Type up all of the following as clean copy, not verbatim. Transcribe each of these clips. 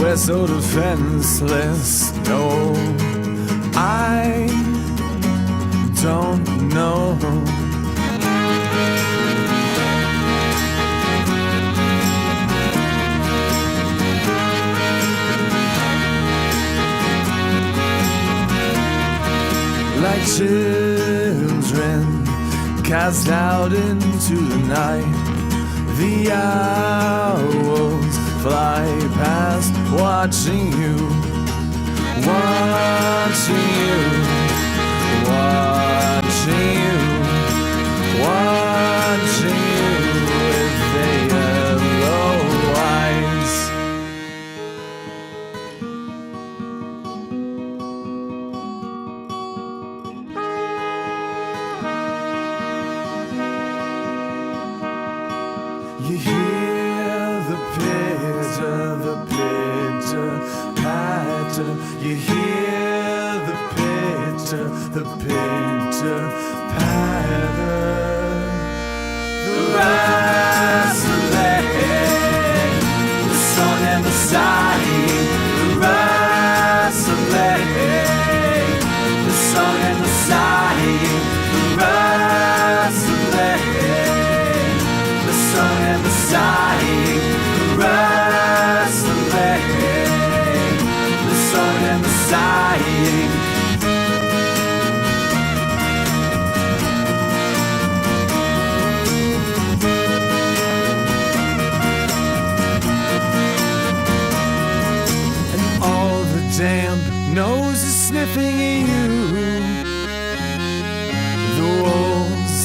We're so defenseless. No, I don't know. Like children cast out into the night, the owls fly past, watching you, watching you, watching you, watching you with their yellow eyes. You hear the pitter, patter. You hear the pitter, patter. The rustling, the sun and the sighing. The rustling, the sun and the sighing. The rustling, the sun and the sighing. The rustling, the sun and the sighing. And all the damp noses sniffing at you. The wolves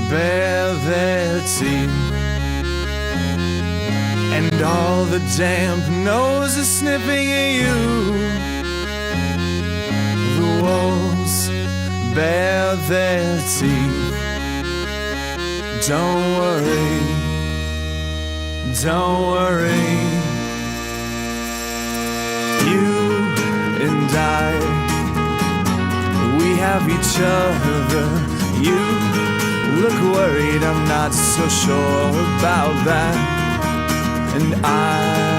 bare their teeth. And all the damp noses sniffing at you. The wolves bare their teeth. Don't worry, don't worry. You and I, we have each other. You look worried, I'm not so sure about that. And I'm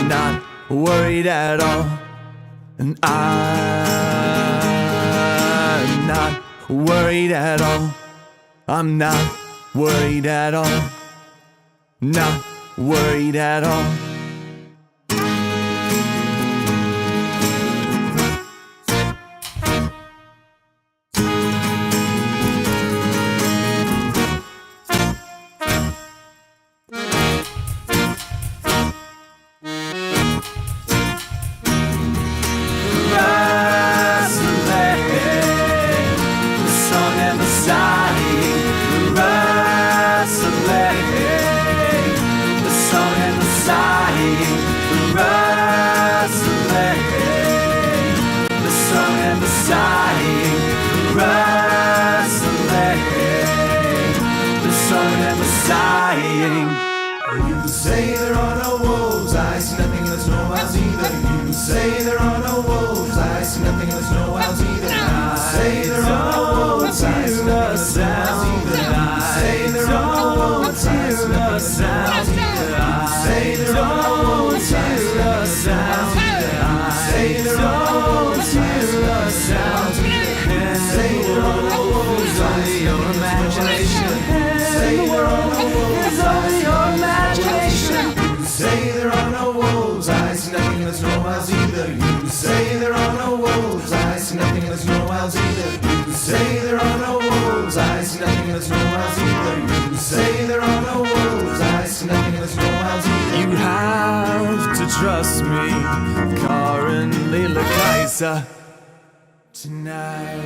not worried at all. And I'm not worried at all. I'm not worried at all. Not worried at all. You say there are no wolves, I see nothing, there's no owls either. You say there are no wolves, I see nothing, there's no owls either. You say there are no wolves, I see nothing, there's no owls either. You say there are no wolves, I see nothing, there's no owls either. You say there are no wolves, I see nothing, there's no owls either. You say there are no wolves, I see nothing, there's no owls either. You say there are no wolves, I see your imagination. Say there are no wolves, I see your imagination. You say there are no wolves, I see nothing, there's no owls either. You say there are no wolves, I see nothing, there's no owls either. You say there are no wolves, I see nothing, there's no owls either. You say there are no wolves, I see nothing, there's no owls either. You have to trust me, Karin Lila Kaiser, tonight.